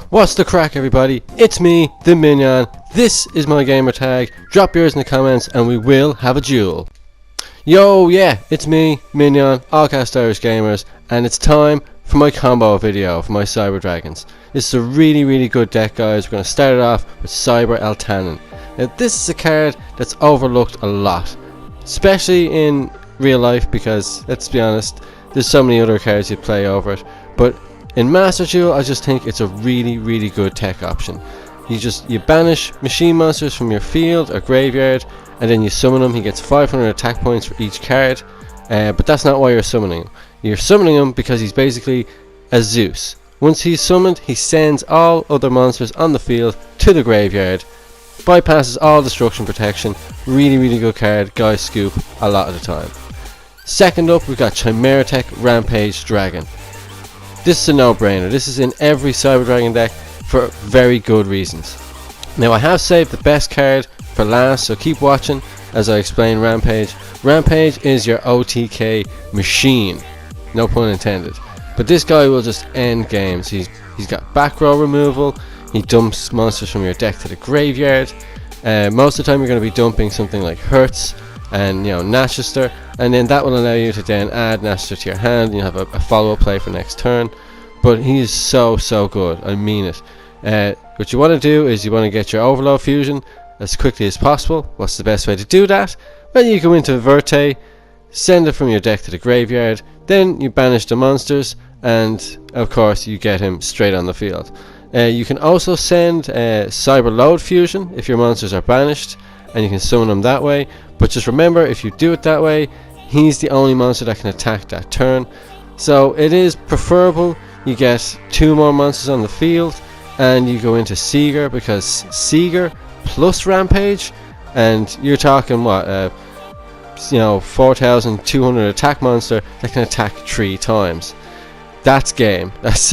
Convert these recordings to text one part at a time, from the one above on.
What's the crack, everybody? It's me, the Minyon. This is my gamer tag. Drop yours in the comments and we will have a duel. Yo, yeah, it's me, Minyon, AllCast Irish Gamers, and it's time for my combo video for my Cyber Dragons. This is a really good deck, guys. We're going to start it off with Cyber Eltanin. Now, this is a card that's overlooked a lot, especially in real life, because, let's be honest, there's so many other cards you'd play over it. But in Master Duel, I just think it's a really good tech option. You banish machine monsters from your field or graveyard, and then you summon him. He gets 500 attack points for each card, but that's not why you're summoning him. You're summoning him because he's basically a Zeus. Once he's summoned, he sends all other monsters on the field to the graveyard, bypasses all destruction protection. Really good card, guys scoop a lot of the time. Second up, we've got Chimera Tech Rampage Dragon. This is a no-brainer. This is in every Cyber Dragon deck for very good reasons. Now, I have saved the best card for last, so keep watching as I explain Rampage. Rampage is your OTK machine, no pun intended. But this guy will just end games. He's got back row removal. He dumps monsters from your deck to the graveyard. Most of the time you're going to be dumping something like Hertz and Natchester, and then that will allow you to then add Natchester to your hand, and you have a follow-up play for next turn. But he is so good, I mean it. What you want to do is you want to get your Overload Fusion as quickly as possible. What's the best way to do that? Well, you go into Verte, send it from your deck to the graveyard, then you banish the monsters, and of course you get him straight on the field. You can also send Cyber Load Fusion if your monsters are banished, and you can summon them that way. But just remember, if you do it that way, he's the only monster that can attack that turn. So it is preferable you get 2 more monsters on the field, and you go into Seeger, because Seeger plus Rampage, and you're talking what, 4,200 attack monster that can attack 3 times. That's game. That's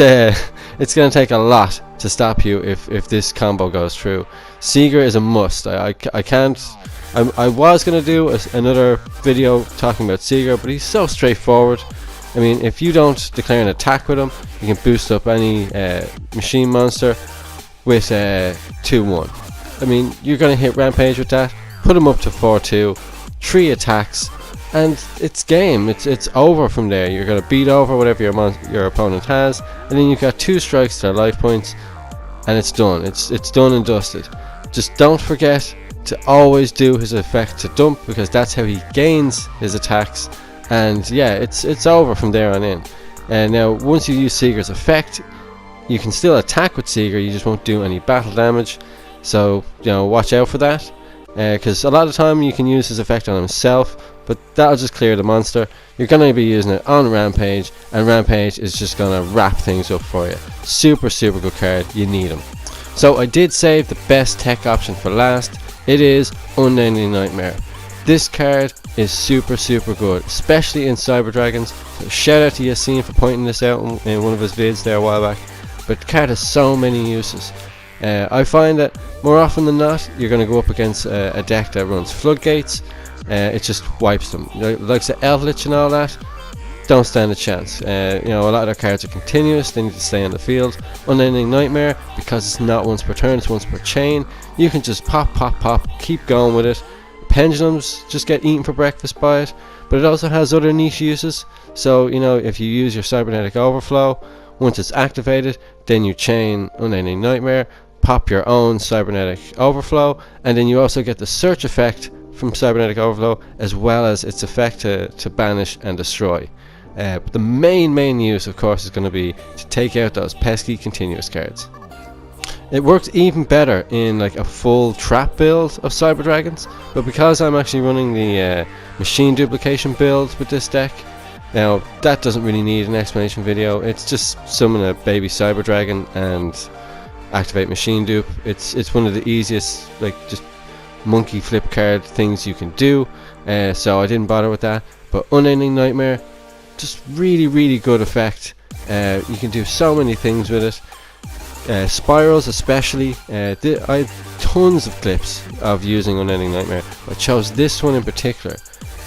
it's going to take a lot to stop you if this combo goes through. Seeger is a must. I was going to do another video talking about Seeger, but he's so straightforward. I mean, if you don't declare an attack with him, you can boost up any machine monster with 2-1. I mean, you're going to hit Rampage with that, put him up to 4-2, 3 attacks, and it's game. It's over from there. You're going to beat over whatever your opponent has, and then you've got 2 strikes to their life points, and it's done. It's done and dusted. Just don't forget to always do his effect to dump, because that's how he gains his attacks. And yeah, it's over from there on in. And now, once you use Seeger's effect, you can still attack with Seeger. You just won't do any battle damage. So watch out for that, because a lot of the time you can use his effect on himself, but that'll just clear the monster. You're going to be using it on Rampage, and Rampage is just going to wrap things up for you. Super good card. You need him. So I did save the best tech option for last. It is Unnamed Nightmare. This card is super good, especially in Cyber Dragons. So shout out to Yassine for pointing this out in one of his vids there a while back. But the card has so many uses. I find that more often than not, you're going to go up against a deck that runs Floodgates. It just wipes them. Like the Elflich and all that, don't stand a chance. A lot of their cards are continuous. They need to stay on the field. Unnamed Nightmare, because it's not once per turn, it's once per chain. You can just pop, keep going with it. Pendulums just get eaten for breakfast by it, but it also has other niche uses. So if you use your Cybernetic Overflow, once it's activated, then you chain Unnamed Nightmare, pop your own Cybernetic Overflow, and then you also get the search effect from Cybernetic Overflow, as well as its effect to banish and destroy. But the main use, of course, is going to be to take out those pesky continuous cards. It works even better in like a full trap build of Cyber Dragons, but because I'm actually running the machine duplication build with this deck, now that doesn't really need an explanation video. It's just summon a baby Cyber Dragon and activate machine dupe. It's one of the easiest, like, just monkey flip card things you can do, so I didn't bother with that. But Unnamed Nightmare, just really good effect. You can do so many things with it. Spirals especially, I have tons of clips of using Unnamed Nightmare. I chose this one in particular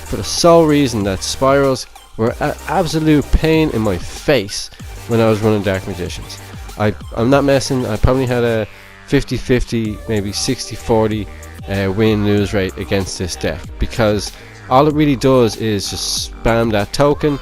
for the sole reason that spirals were an absolute pain in my face when I was running Dark Magicians. I'm not messing. I probably had a 50-50, maybe 60-40 win-lose rate against this deck, because all it really does is just spam that token,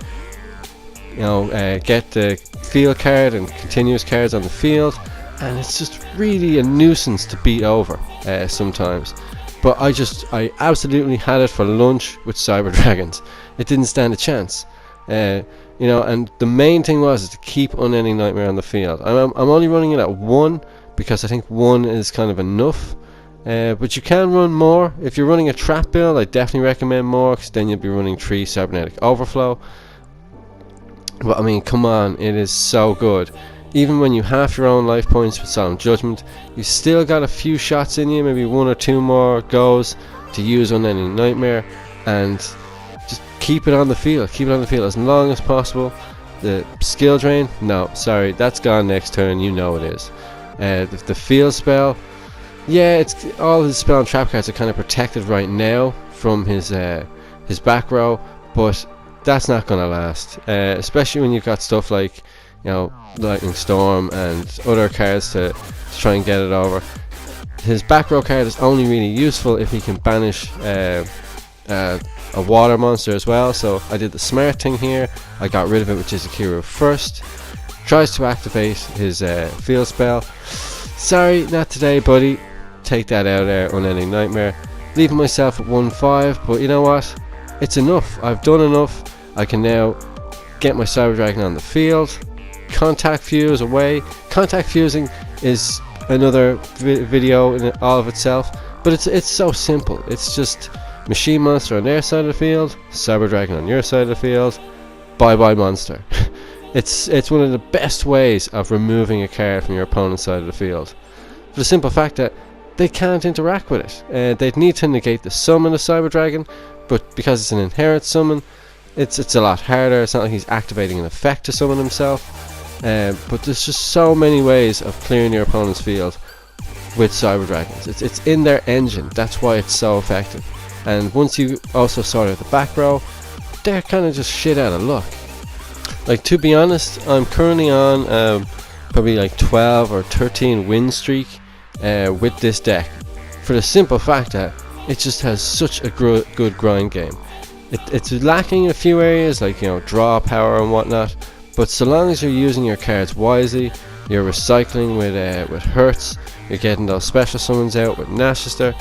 you know, get the field card and continuous cards on the field, and it's just really a nuisance to beat over sometimes. But I absolutely had it for lunch with Cyber Dragons. It didn't stand a chance. You know, and the main thing was to keep Unending Nightmare on the field. I'm only running it at 1 because I think 1 is kind of enough. But you can run more. If you're running a trap build, I definitely recommend more, because then you'll be running 3 Cybernetic Overflow. But I mean, come on, it is so good. Even when you half your own life points with Solemn Judgment, you still got a few shots in you, maybe 1 or 2 more goes to use Unending Nightmare, and just keep it on the field. Keep it on the field as long as possible. The skill drain, no, sorry, that's gone next turn. You know it is. The field spell, yeah, it's all his spell and trap cards are kind of protected right now from his back row, but that's not gonna last. Especially when you've got stuff like, you know, Lightning Storm and other cards to try and get it over. His back row card is only really useful if he can banish a water monster as well. So I did the smart thing here. I got rid of it with Yugioh first. Tries to activate his field spell. Sorry, not today, buddy. Take that out there, Unending Nightmare. Leaving myself at 1-5, but you know what? It's enough. I've done enough. I can now get my Cyber Dragon on the field. Contact Fuse away. Contact Fusing is another video in all of itself, but it's so simple. It's just Machine Monster on their side of the field, Cyber Dragon on your side of the field, bye bye monster. It's one of the best ways of removing a card from your opponent's side of the field, for the simple fact that they can't interact with it. They'd need to negate the summon of Cyber Dragon, but because it's an inherent summon, it's a lot harder. It's not like he's activating an effect to summon himself. But there's just so many ways of clearing your opponent's field with Cyber Dragons. It's in their engine. That's why it's so effective. And once you also sort out the back row, they're kind of just shit out of luck. Like, to be honest, I'm currently on probably like 12 or 13 win streak with this deck, for the simple fact that it just has such a good grind game. It's lacking in a few areas, like, you know, draw power and whatnot, but so long as you're using your cards wisely, you're recycling with Hertz, you're getting those special summons out with Nashester,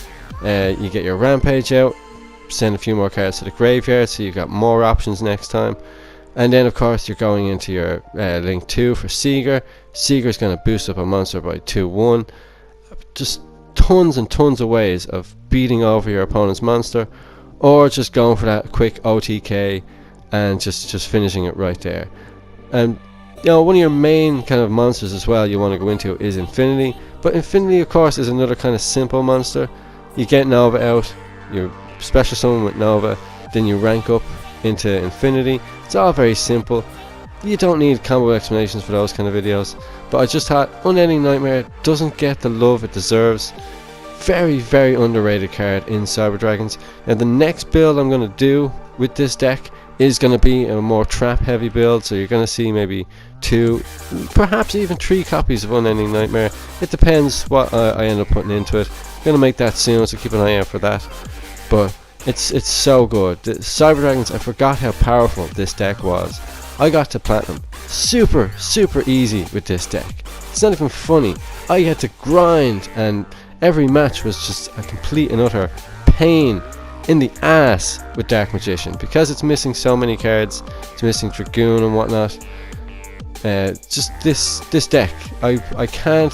you get your Rampage out, send a few more cards to the graveyard so you've got more options next time. And then of course you're going into your Link 2 for Seeger. Seeger's going to boost up a monster by 2-1. Just tons and tons of ways of beating over your opponent's monster, or just going for that quick OTK and just finishing it right there. And you know, one of your main kind of monsters as well you want to go into is Infinity, but Infinity of course is another kind of simple monster. You get Nova out, you special summon with Nova, then you rank up into Infinity. It's all very simple. You don't need combo explanations for those kind of videos, but I just thought Unending Nightmare doesn't get the love it deserves. Very, very underrated card in Cyber Dragons. Now the next build I'm going to do with this deck is going to be a more trap heavy build, so you're going to see maybe 2, perhaps even 3 copies of Unending Nightmare. It depends what I end up putting into it. I'm going to make that soon, so keep an eye out for that. But it's so good. The Cyber Dragons, I forgot how powerful this deck was. I got to Platinum super easy with this deck. It's not even funny. I had to grind, and every match was just a complete and utter pain in the ass with Dark Magician, because it's missing so many cards. It's missing Dragoon and whatnot. Just this deck, I can't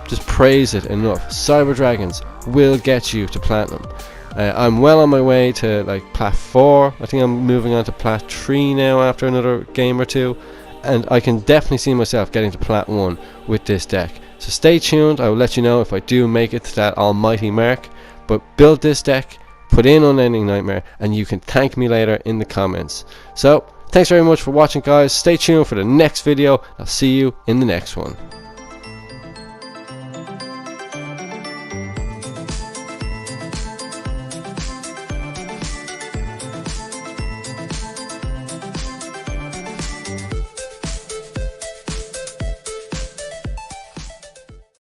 just praise it enough. Cyber Dragons will get you to Platinum. I'm well on my way to like Plat 4. I think I'm moving on to Plat 3 now after another game or two, and I can definitely see myself getting to Plat 1 with this deck. So stay tuned. I will let you know if I do make it to that almighty mark. But build this deck, put in Unending Nightmare, and you can thank me later in the comments. So thanks very much for watching, guys. Stay tuned for the next video. I'll see you in the next one.